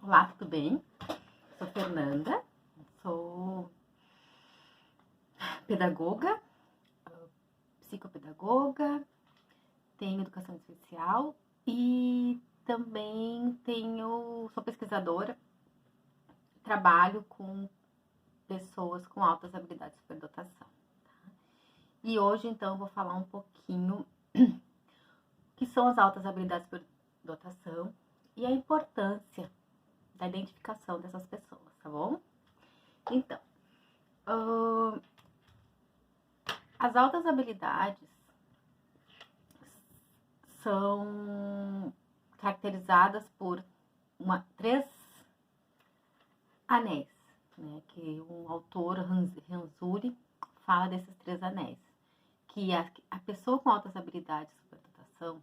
Olá, tudo bem? Sou Fernanda, sou pedagoga, psicopedagoga, tenho educação especial e também sou pesquisadora, trabalho com pessoas com altas habilidades de superdotação. Tá? E hoje, então, eu vou falar um pouquinho o que são as altas habilidades de superdotação e a importância da identificação dessas pessoas, tá bom? Então, as altas habilidades são caracterizadas por três anéis, né? Que um autor, Renzulli, fala desses três anéis. Que a pessoa com altas habilidades de superdotação,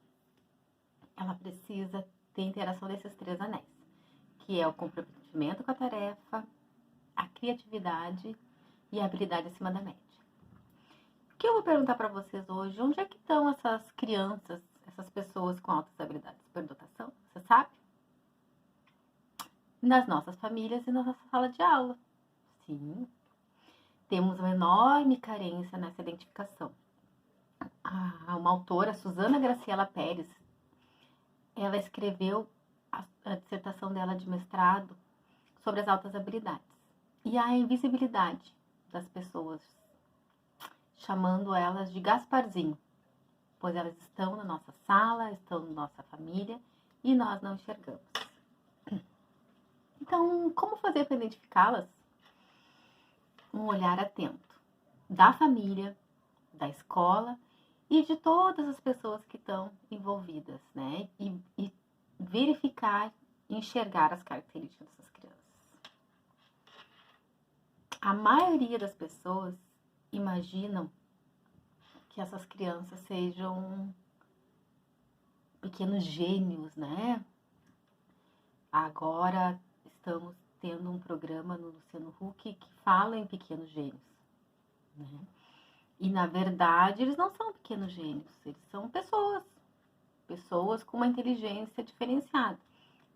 ela precisa ter interação desses três anéis, que é o comprometimento com a tarefa, a criatividade e a habilidade acima da média. O que eu vou perguntar para vocês hoje, onde é que estão essas crianças, essas pessoas com altas habilidades de superdotação? Você sabe? Nas nossas famílias e na nossa sala de aula. Sim. Temos uma enorme carência nessa identificação. Uma autora, Susana Graciela Pérez, ela escreveu a dissertação dela de mestrado sobre as altas habilidades e a invisibilidade das pessoas, chamando elas de Gasparzinho, pois elas estão na nossa sala, estão na nossa família e nós não enxergamos. Então, como fazer para identificá-las? Um olhar atento da família, da escola e de todas as pessoas que estão envolvidas, né? E verificar, enxergar as características dessas crianças. A maioria das pessoas imaginam que essas crianças sejam pequenos gênios, né? Agora estamos tendo um programa no Luciano Huck que fala em pequenos gênios, né? E, na verdade, eles não são pequenos gênios, eles são pessoas com uma inteligência diferenciada.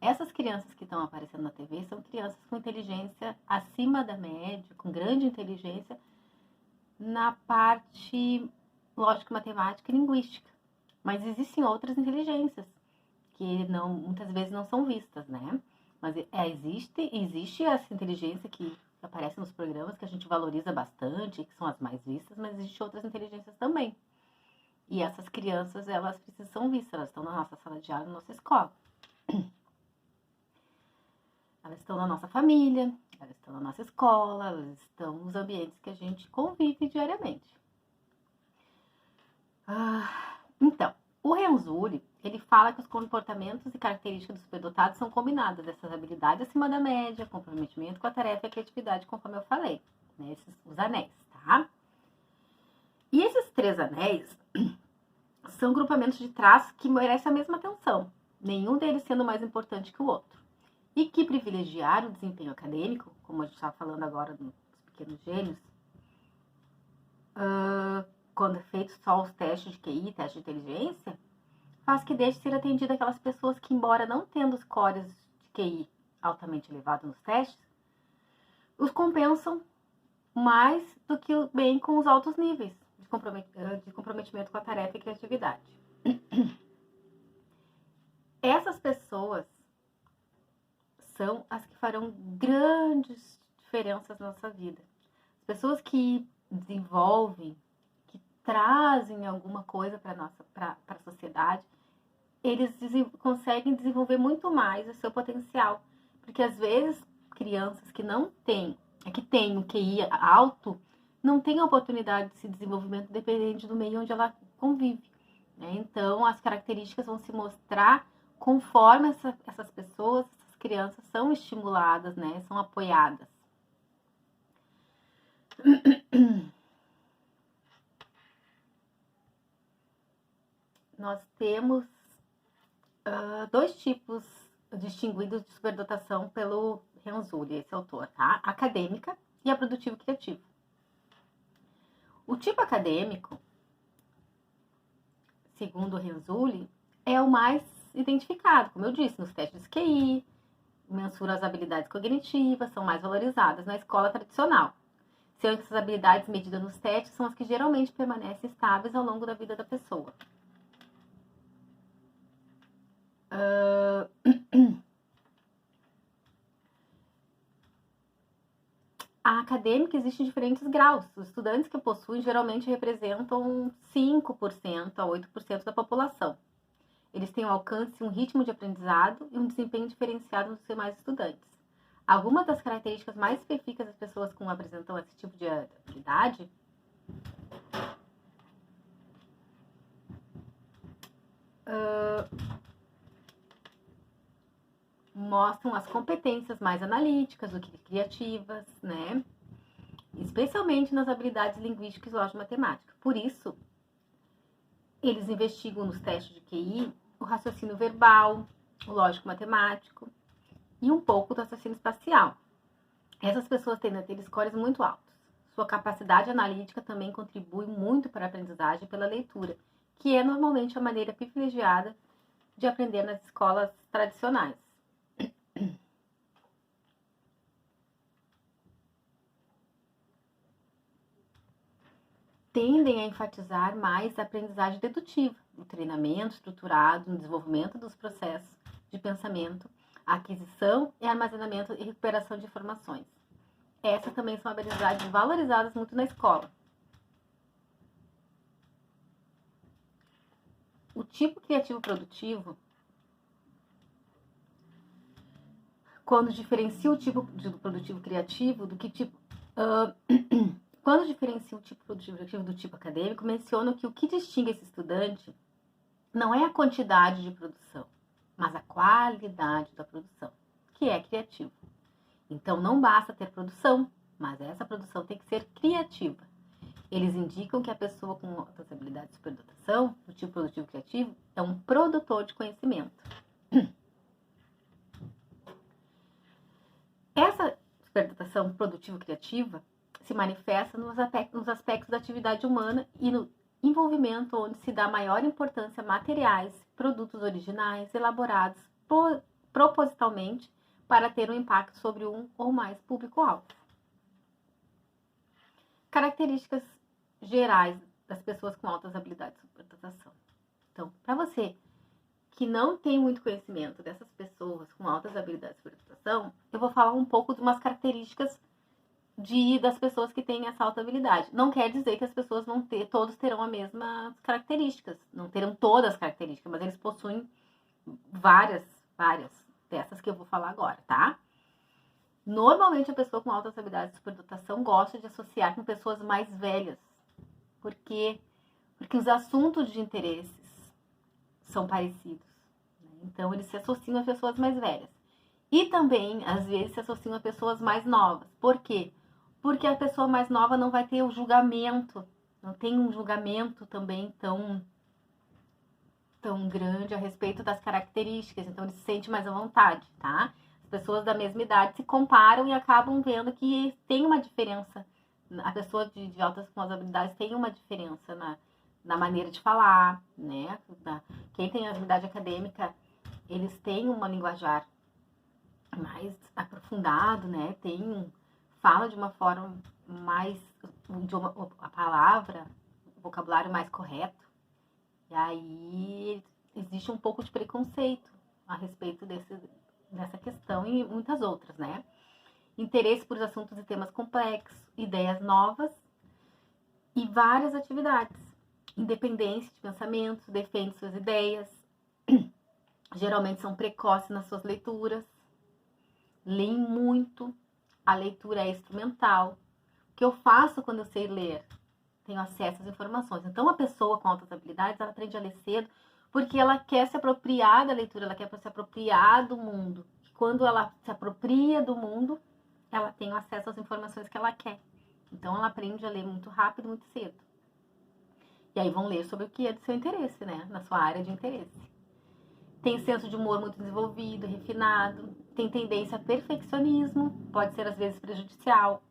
Essas crianças que estão aparecendo na TV são crianças com inteligência acima da média, com grande inteligência na parte lógica, matemática e linguística. Mas existem outras inteligências que muitas vezes não são vistas, né? Mas existe essa inteligência que aparece nos programas, que a gente valoriza bastante, que são as mais vistas, mas existem outras inteligências também. E essas crianças, elas precisam ser vistas, elas estão na nossa sala de aula, na nossa escola. Elas estão na nossa família, elas estão na nossa escola, elas estão nos ambientes que a gente convive diariamente. Então, o Renzulli, ele fala que os comportamentos e características dos superdotados são combinadas, essas habilidades acima da média, comprometimento com a tarefa e a criatividade, conforme eu falei, né? Os anéis, tá? E esses três anéis são grupamentos de traços que merecem a mesma atenção, nenhum deles sendo mais importante que o outro. E que privilegiar o desempenho acadêmico, como a gente estava falando agora dos pequenos gênios, quando é feito só os testes de QI, testes de inteligência, faz que deixe de ser atendido aquelas pessoas que, embora não tendo scores de QI altamente elevados nos testes, os compensam mais do que bem com os altos níveis de comprometimento com a tarefa e criatividade. Essas pessoas são as que farão grandes diferenças na nossa vida. As pessoas que desenvolvem, que trazem alguma coisa para a sociedade, eles conseguem desenvolver muito mais o seu potencial. Porque às vezes crianças que que têm um QI alto, não têm a oportunidade de se desenvolvimento dependente do meio onde ela convive, né? Então as características vão se mostrar conforme essas pessoas, essas crianças são estimuladas, né? São apoiadas. Nós temos dois tipos distinguidos de superdotação pelo Renzulli, esse autor, tá? A acadêmica e a produtivo criativo. O tipo acadêmico, segundo o Renzulli, é o mais identificado, como eu disse, nos testes QI, mensuram as habilidades cognitivas, são mais valorizadas na escola tradicional. Sendo que essas habilidades medidas nos testes são as que geralmente permanecem estáveis ao longo da vida da pessoa. A acadêmica existe em diferentes graus. Os estudantes que possuem geralmente representam 5% a 8% da população. Eles têm um alcance, um ritmo de aprendizado e um desempenho diferenciado dos demais estudantes. Algumas das características mais específicas das pessoas que apresentam esse tipo de habilidade mostram as competências mais analíticas do que criativas, né? Especialmente nas habilidades linguísticas e lógico-matemática. Por isso, eles investigam nos testes de QI o raciocínio verbal, o lógico-matemático e um pouco do raciocínio espacial. Essas pessoas tendem a ter scores muito altos. Sua capacidade analítica também contribui muito para a aprendizagem pela leitura, que é normalmente a maneira privilegiada de aprender nas escolas tradicionais. Tendem a enfatizar mais a aprendizagem dedutiva, o treinamento estruturado no desenvolvimento dos processos de pensamento, a aquisição e armazenamento e recuperação de informações. Essas também são habilidades valorizadas muito na escola. O tipo criativo produtivo, quando diferencia o tipo produtivo criativo do que tipo... Quando diferencia o tipo produtivo criativo do tipo acadêmico, menciono que o que distingue esse estudante não é a quantidade de produção, mas a qualidade da produção, que é criativo. Então, não basta ter produção, mas essa produção tem que ser criativa. Eles indicam que a pessoa com altas habilidades de superdotação, do tipo produtivo criativo, é um produtor de conhecimento. Essa superdotação produtivo-criativa se manifesta nos aspectos da atividade humana e no envolvimento onde se dá maior importância a materiais, produtos originais, elaborados propositalmente para ter um impacto sobre um ou mais público-alvo. Características gerais das pessoas com altas habilidades de superdotação. Então, para você que não tem muito conhecimento dessas pessoas com altas habilidades de superdotação, eu vou falar um pouco de umas características das pessoas que têm essa alta habilidade. Não quer dizer que as pessoas vão ter, todos terão as mesmas características, não terão todas as características, mas eles possuem várias dessas que eu vou falar agora, tá? Normalmente a pessoa com altas habilidades de superdotação gosta de associar com pessoas mais velhas. Por quê? Porque os assuntos de interesses são parecidos. Então eles se associam a pessoas mais velhas. E também, às vezes, se associam a pessoas mais novas. Por quê? Porque a pessoa mais nova não vai ter o julgamento, não tem um julgamento também tão grande a respeito das características, então ele se sente mais à vontade, tá? As pessoas da mesma idade se comparam e acabam vendo que tem uma diferença. A pessoa de altas habilidades tem uma diferença na maneira de falar, né? Quem tem habilidade acadêmica, eles têm uma linguajar mais aprofundado, né? Fala de uma forma mais, a palavra, o vocabulário mais correto. E aí existe um pouco de preconceito a respeito dessa questão e muitas outras, né? Interesse por assuntos e temas complexos, ideias novas e várias atividades. Independência de pensamento, defende suas ideias. Geralmente são precoces nas suas leituras. Leem muito. A leitura é instrumental. O que eu faço quando eu sei ler? Tenho acesso às informações. Então, a pessoa com altas habilidades, ela aprende a ler cedo porque ela quer se apropriar da leitura, ela quer se apropriar do mundo. E quando ela se apropria do mundo, ela tem acesso às informações que ela quer. Então, ela aprende a ler muito rápido, muito cedo. E aí vão ler sobre o que é do seu interesse, né? Na sua área de interesse. Tem senso de humor muito desenvolvido, refinado. Tem tendência a perfeccionismo, pode ser às vezes prejudicial.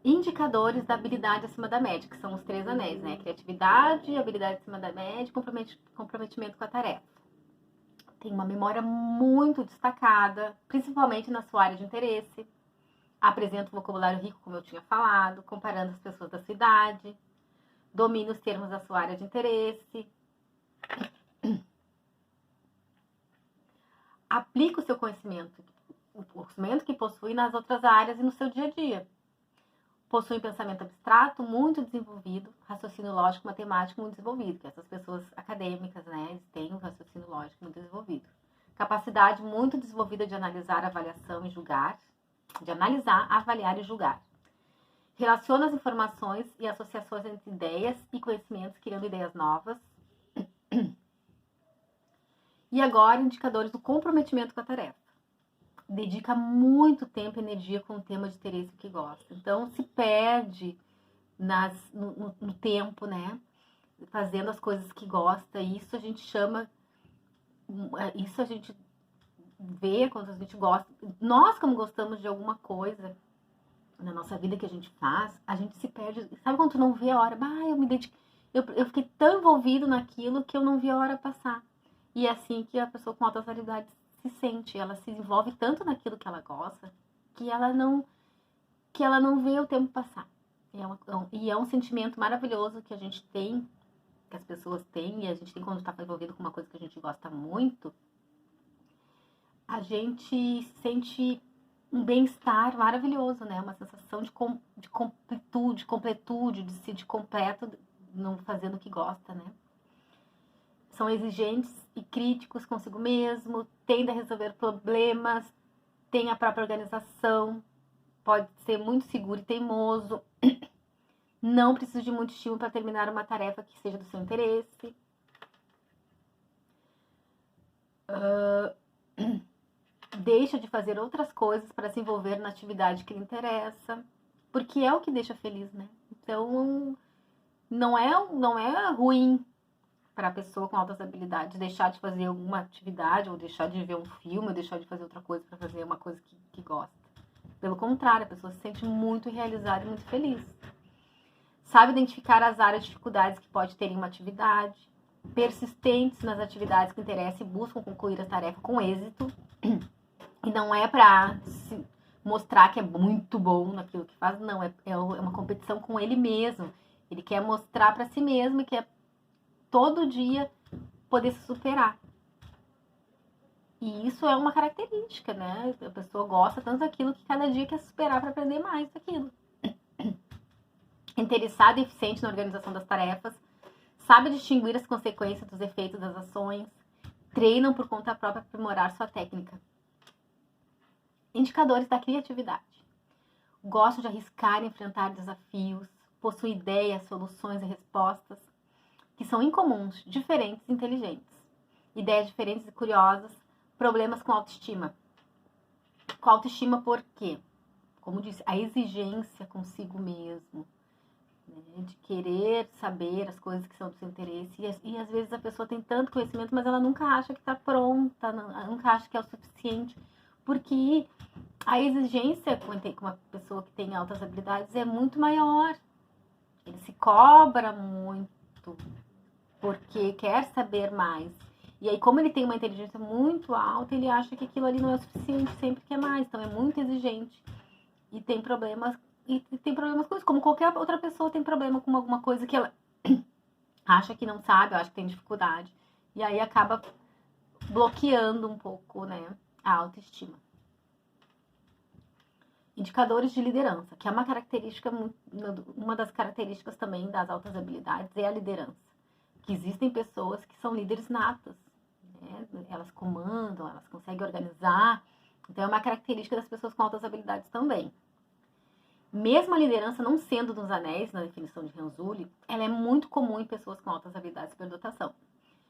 Indicadores da habilidade acima da média, que são os 3 anéis, né? Criatividade, habilidade acima da média, comprometimento com a tarefa. tem uma memória muito destacada, principalmente na sua área de interesse. Apresenta um vocabulário rico, como eu tinha falado, comparando as pessoas da sua idade. Domina os termos da sua área de interesse. Aplica o seu conhecimento, o conhecimento que possui nas outras áreas e no seu dia a dia. Possui um pensamento abstrato muito desenvolvido, raciocínio lógico, matemático muito desenvolvido, que essas pessoas acadêmicas, né, eles têm um raciocínio lógico muito desenvolvido. Capacidade muito desenvolvida de analisar, avaliação e julgar, de analisar, avaliar e julgar. Relaciona as informações e associações entre ideias e conhecimentos, criando ideias novas. E agora, indicadores do comprometimento com a tarefa. Dedica muito tempo e energia com o tema de interesse que gosta. Então, se perde no tempo, né? Fazendo as coisas que gosta. Isso a gente chama... Isso a gente vê quando a gente gosta. Nós, como gostamos de alguma coisa na nossa vida que a gente faz, a gente se perde. Sabe quando tu não vê a hora? Eu me dediquei. Eu fiquei tão envolvido naquilo que eu não vi a hora passar. E é assim que a pessoa com altas habilidades se sente. Ela se envolve tanto naquilo que ela gosta que ela não vê o tempo passar. E é um sentimento maravilhoso que a gente tem, que as pessoas têm, e a gente tem quando está envolvido com uma coisa que a gente gosta muito. A gente sente um bem-estar maravilhoso, né? Uma sensação de completude, de se sentir completo não fazendo o que gosta, né? São exigentes e críticos consigo mesmo, tendem a resolver problemas, tem a própria organização, pode ser muito seguro e teimoso, não precisa de muito estímulo para terminar uma tarefa que seja do seu interesse. Deixa de fazer outras coisas para se envolver na atividade que lhe interessa, porque é o que deixa feliz, né? Então, não é ruim para a pessoa com altas habilidades deixar de fazer alguma atividade, ou deixar de ver um filme, ou deixar de fazer outra coisa para fazer uma coisa que gosta. Pelo contrário, a pessoa se sente muito realizada e muito feliz. Sabe identificar as áreas de dificuldades que pode ter em uma atividade, persistentes nas atividades que interessam e buscam concluir a tarefa com êxito. E não é para mostrar que é muito bom naquilo que faz, não. É uma competição com ele mesmo. Ele quer mostrar para si mesmo e quer todo dia poder se superar. E isso é uma característica, né? A pessoa gosta tanto daquilo que cada dia quer superar para aprender mais daquilo. Interessado e eficiente na organização das tarefas, sabe distinguir as consequências dos efeitos das ações, treinam por conta própria para aprimorar sua técnica. Indicadores da criatividade. Gostam de arriscar e enfrentar desafios, possuem ideias, soluções e respostas que são incomuns, diferentes e inteligentes. Ideias diferentes e curiosas, problemas com autoestima. Com autoestima por quê? Como disse, a exigência consigo mesmo, né, de querer saber as coisas que são do seu interesse. E às vezes a pessoa tem tanto conhecimento, mas ela nunca acha que está pronta, ela nunca acha que é o suficiente. Porque a exigência com uma pessoa que tem altas habilidades é muito maior. Ele se cobra muito, porque quer saber mais. E aí, como ele tem uma inteligência muito alta, ele acha que aquilo ali não é o suficiente, sempre quer mais. Então, é muito exigente. E tem problemas com isso. Como qualquer outra pessoa tem problema com alguma coisa que ela acha que não sabe, acha que tem dificuldade. E aí, acaba bloqueando um pouco, né, a autoestima. Indicadores de liderança, que é uma das características também das altas habilidades, é a liderança. Que existem pessoas que são líderes natas, né? Elas comandam, elas conseguem organizar. Então, é uma característica das pessoas com altas habilidades também. Mesmo a liderança não sendo dos anéis, na definição de Renzulli, ela é muito comum em pessoas com altas habilidades de superdotação.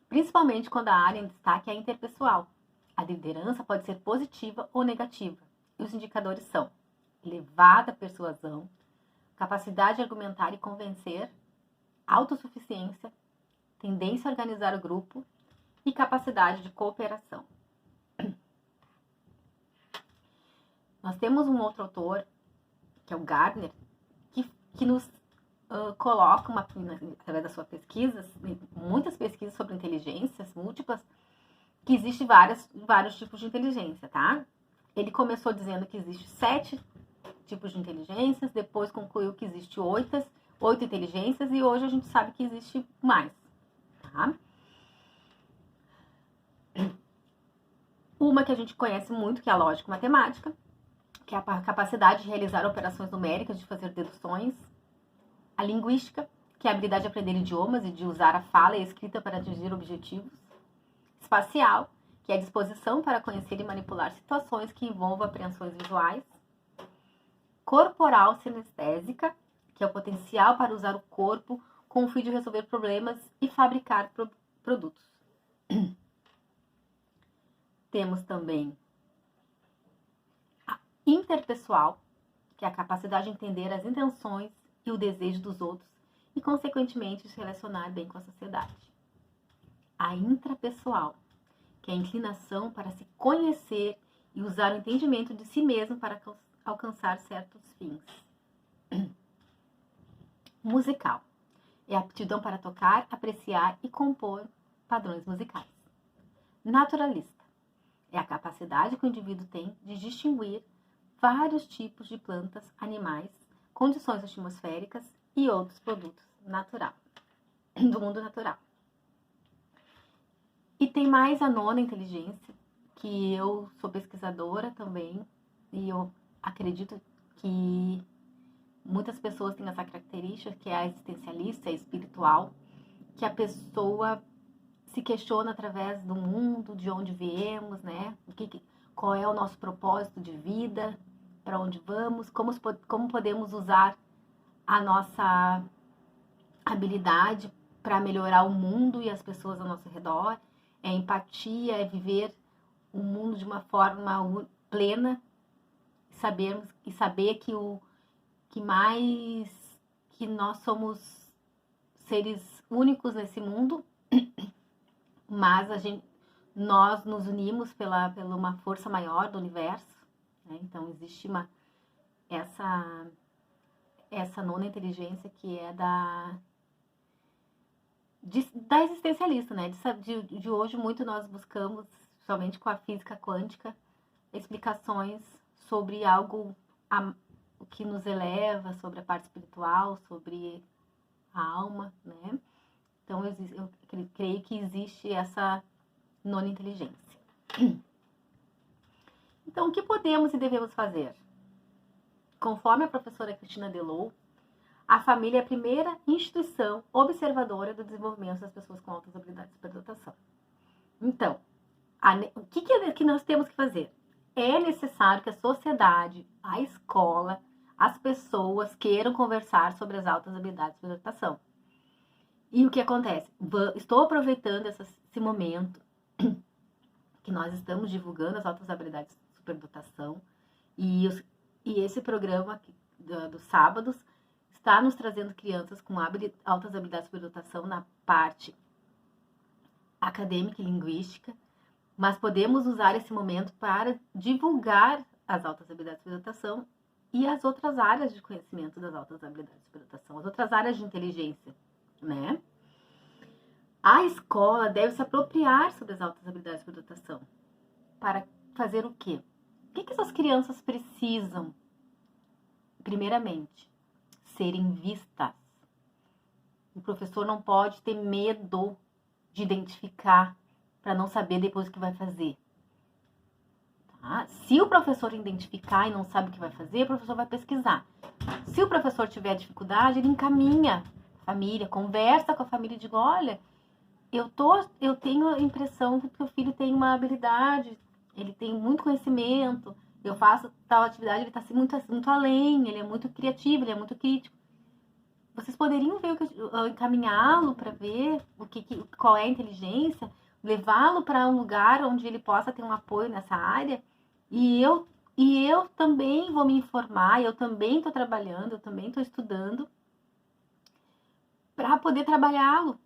Principalmente quando a área em destaque é interpessoal. A liderança pode ser positiva ou negativa. E os indicadores são elevada persuasão, capacidade de argumentar e convencer, autossuficiência, tendência a organizar o grupo e capacidade de cooperação. Nós temos um outro autor, que é o Gardner, que nos coloca, através das suas pesquisas, muitas pesquisas sobre inteligências múltiplas, que existe vários tipos de inteligência, tá? Ele começou dizendo que existe 7 tipos de inteligências, depois concluiu que existe 8 inteligências e hoje a gente sabe que existe mais, tá? Uma que a gente conhece muito, que é a lógica matemática, que é a capacidade de realizar operações numéricas, de fazer deduções. A linguística, que é a habilidade de aprender idiomas e de usar a fala e a escrita para atingir objetivos. Espacial, que é a disposição para conhecer e manipular situações que envolvam apreensões visuais. Corporal sinestésica, que é o potencial para usar o corpo com o fim de resolver problemas e fabricar produtos. Temos também a interpessoal, que é a capacidade de entender as intenções e o desejo dos outros e, consequentemente, se relacionar bem com a sociedade. A intrapessoal, que é a inclinação para se conhecer e usar o entendimento de si mesmo para alcançar certos fins. Musical, é a aptidão para tocar, apreciar e compor padrões musicais. Naturalista, é a capacidade que o indivíduo tem de distinguir vários tipos de plantas, animais, condições atmosféricas e outros produtos do mundo natural. E tem mais a 9ª inteligência, que eu sou pesquisadora também, e eu acredito que muitas pessoas têm essa característica, que é a existencialista, a espiritual, que a pessoa se questiona através do mundo, de onde viemos, né? Qual é o nosso propósito de vida, para onde vamos, como podemos usar a nossa habilidade para melhorar o mundo e as pessoas ao nosso redor. É empatia, é viver o mundo de uma forma plena, saber que nós somos seres únicos nesse mundo, mas nós nos unimos pela uma força maior do universo, né? Então existe essa 9ª inteligência que é da existencialista, né? De hoje muito nós buscamos, somente com a física quântica, explicações sobre algo que nos eleva, sobre a parte espiritual, sobre a alma, né? Então eu creio que existe essa 9ª inteligência. Então, o que podemos e devemos fazer? Conforme a professora Cristina Delou, a família é a primeira instituição observadora do desenvolvimento das pessoas com altas habilidades de superdotação. Então, o que nós temos que fazer? É necessário que a sociedade, a escola, as pessoas queiram conversar sobre as altas habilidades de superdotação. E o que acontece? Estou aproveitando esse momento que nós estamos divulgando as altas habilidades de superdotação e esse programa dos sábados está nos trazendo crianças com altas habilidades de superdotação na parte acadêmica e linguística, mas podemos usar esse momento para divulgar as altas habilidades de superdotação e as outras áreas de conhecimento das altas habilidades de superdotação, as outras áreas de inteligência, né? A escola deve se apropriar sobre as altas habilidades de superdotação para fazer o quê? O que essas crianças precisam? Primeiramente, serem vistas. O professor não pode ter medo de identificar para não saber depois o que vai fazer. Tá? Se o professor identificar e não sabe o que vai fazer, o professor vai pesquisar. Se o professor tiver dificuldade, ele encaminha a família, conversa com a família e diz, olha, eu tenho a impressão que o filho tem uma habilidade, ele tem muito conhecimento, eu faço tal atividade, ele está assim, muito além, ele é muito criativo, ele é muito crítico. Vocês poderiam encaminhá-lo para ver qual é a inteligência, levá-lo para um lugar onde ele possa ter um apoio nessa área, e eu também vou me informar, eu também estou trabalhando, eu também estou estudando para poder trabalhá-lo.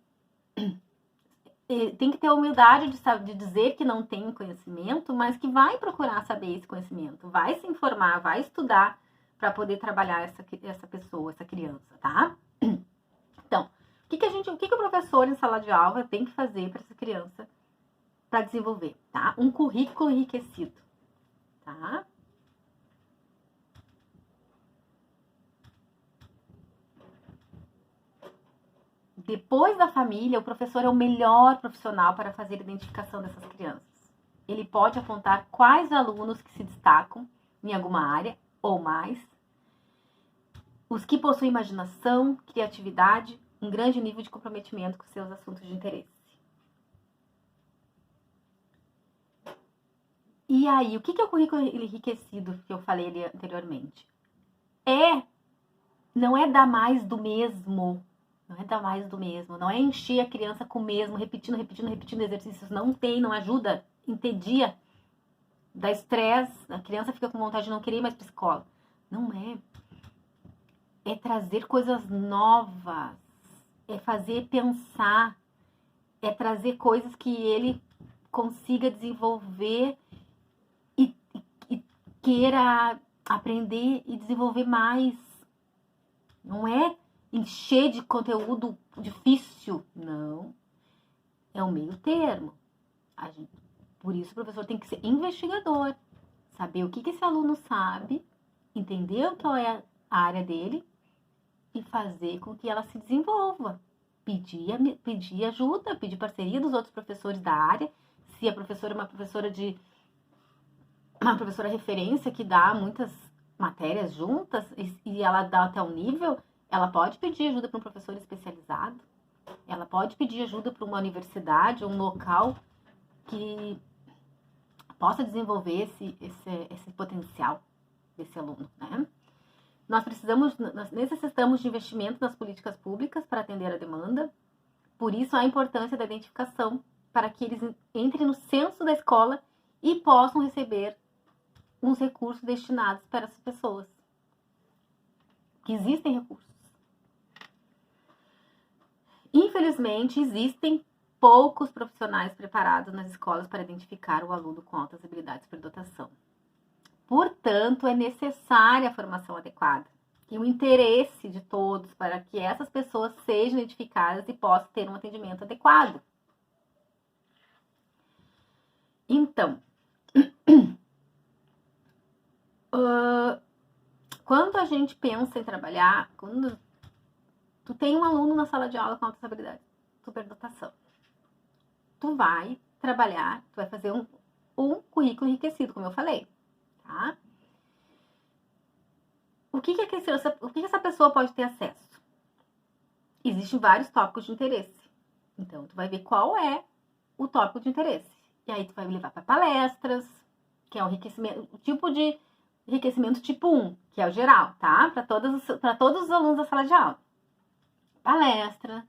Tem que ter a humildade de dizer que não tem conhecimento, mas que vai procurar saber esse conhecimento, vai se informar, vai estudar para poder trabalhar essa pessoa, essa criança, tá? Então, o que o professor em sala de aula tem que fazer para essa criança, para desenvolver, tá? Um currículo enriquecido, tá? Depois da família, o professor é o melhor profissional para fazer a identificação dessas crianças. Ele pode apontar quais alunos que se destacam em alguma área ou mais, os que possuem imaginação, criatividade, um grande nível de comprometimento com seus assuntos de interesse. E aí, o que é o currículo enriquecido que eu falei ali anteriormente? Não é dar mais do mesmo. Não é dar mais do mesmo. Não é encher a criança com o mesmo, repetindo exercícios. Não ajuda. Entedia. Dá estresse. A criança fica com vontade de não querer ir mais para a escola. Não é. É trazer coisas novas. É fazer pensar. É trazer coisas que ele consiga desenvolver e queira aprender e desenvolver mais. Não é encher de conteúdo difícil, não. É o meio termo. Por isso o professor tem que ser investigador, saber o que esse aluno sabe, entender qual é a área dele e fazer com que ela se desenvolva. Pedir ajuda, pedir parceria dos outros professores da área. Se a professora é uma professora referência que dá muitas matérias juntas e ela dá até um nível, ela pode pedir ajuda para um professor especializado, ela pode pedir ajuda para uma universidade, um local que possa desenvolver esse potencial desse aluno, né? Nós necessitamos de investimento nas políticas públicas para atender a demanda, por isso a importância da identificação, para que eles entrem no censo da escola e possam receber uns recursos destinados para essas pessoas. Que existem recursos. Infelizmente, existem poucos profissionais preparados nas escolas para identificar o aluno com altas habilidades de superdotação. Portanto, é necessária a formação adequada e o interesse de todos para que essas pessoas sejam identificadas e possam ter um atendimento adequado. Então, quando a gente pensa em trabalhar, quando tu tem um aluno na sala de aula com altas habilidades, superdotação, tu vai trabalhar, tu vai fazer um currículo enriquecido, como eu falei, tá? O que essa pessoa pode ter acesso? Existem vários tópicos de interesse. Então, tu vai ver qual é o tópico de interesse. E aí tu vai levar para palestras, que é o enriquecimento, o tipo de enriquecimento tipo 1, que é o geral, tá? Para todos os alunos da sala de aula. Palestra,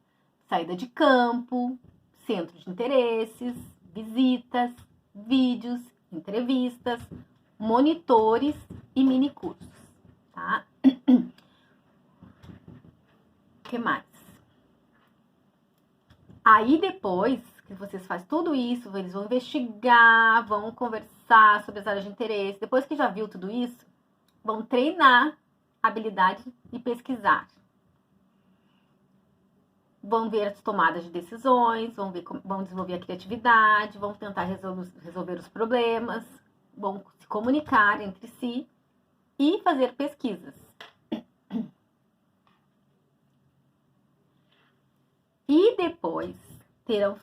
saída de campo, centro de interesses, visitas, vídeos, entrevistas, monitores e minicursos, tá? O que mais? Aí depois que vocês fazem tudo isso, eles vão investigar, vão conversar sobre as áreas de interesse. Depois que já viu tudo isso, vão treinar a habilidade de pesquisar. Vão ver as tomadas de decisões, vão desenvolver a criatividade, vão tentar resolver os problemas, vão se comunicar entre si e fazer pesquisas. E depois serão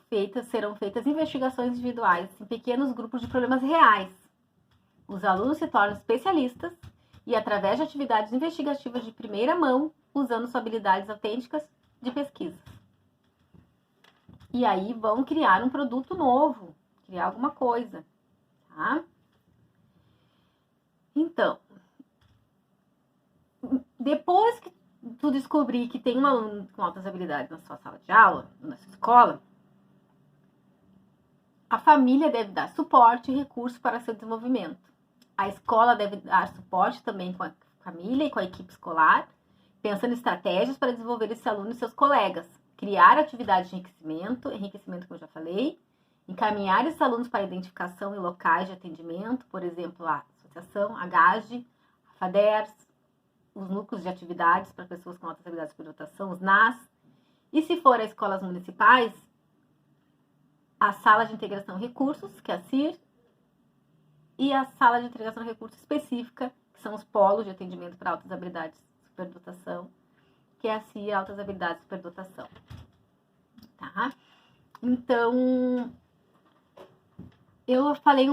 feitas investigações individuais em pequenos grupos de problemas reais. Os alunos se tornam especialistas e, através de atividades investigativas de primeira mão, usando suas habilidades autênticas de pesquisa. E aí vão criar um produto novo, criar alguma coisa, tá? Então, depois que tu descobrir que tem um aluno com altas habilidades na sua sala de aula, na sua escola, a família deve dar suporte e recurso para seu desenvolvimento. A escola deve dar suporte também com a família e com a equipe escolar, pensando em estratégias para desenvolver esse aluno e seus colegas, criar atividades de enriquecimento como eu já falei, encaminhar esses alunos para identificação em locais de atendimento, por exemplo, a associação, a GAGE, a FADERS, os núcleos de atividades para pessoas com altas habilidades de superdotação, os NAS, e se for a escolas municipais, a Sala de Integração Recursos, que é a CIR, e a Sala de Integração Recursos Específica, que são os polos de atendimento para altas habilidades e superdotação, que é a CIA Altas Habilidades e Superdotação. Tá? Então, eu falei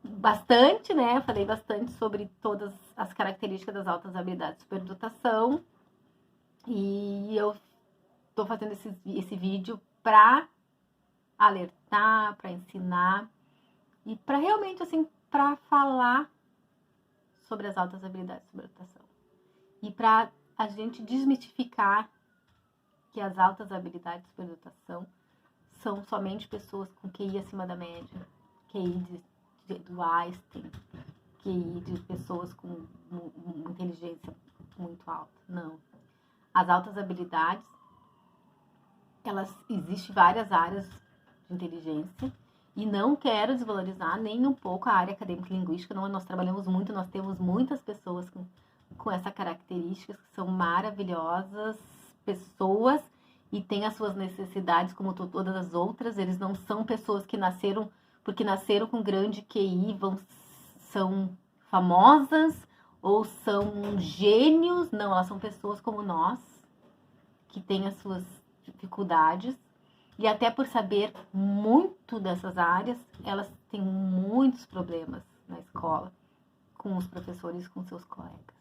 bastante, né? Falei bastante sobre todas as características das altas habilidades de superdotação. E eu tô fazendo esse vídeo para alertar, para ensinar e para realmente, assim, para falar sobre as altas habilidades de superdotação. E para a gente desmistificar que as altas habilidades de superdotação são somente pessoas com QI acima da média, QI do Einstein, QI de pessoas com uma inteligência muito alta. Não. As altas habilidades, existem várias áreas de inteligência e não quero desvalorizar nem um pouco a área acadêmica e linguística. Não, nós trabalhamos muito, nós temos muitas pessoas com essa característica, que são maravilhosas pessoas e têm as suas necessidades como todas as outras. Eles não são pessoas que nasceram porque nasceram com grande QI, são famosas ou são gênios. Não, elas são pessoas como nós, que têm as suas dificuldades. E até por saber muito dessas áreas, elas têm muitos problemas na escola, com os professores, com seus colegas.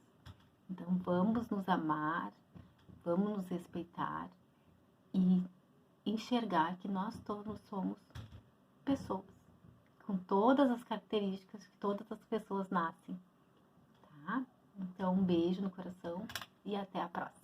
Então, vamos nos amar, vamos nos respeitar e enxergar que nós todos somos pessoas, com todas as características que todas as pessoas nascem, tá? Então, um beijo no coração e até a próxima.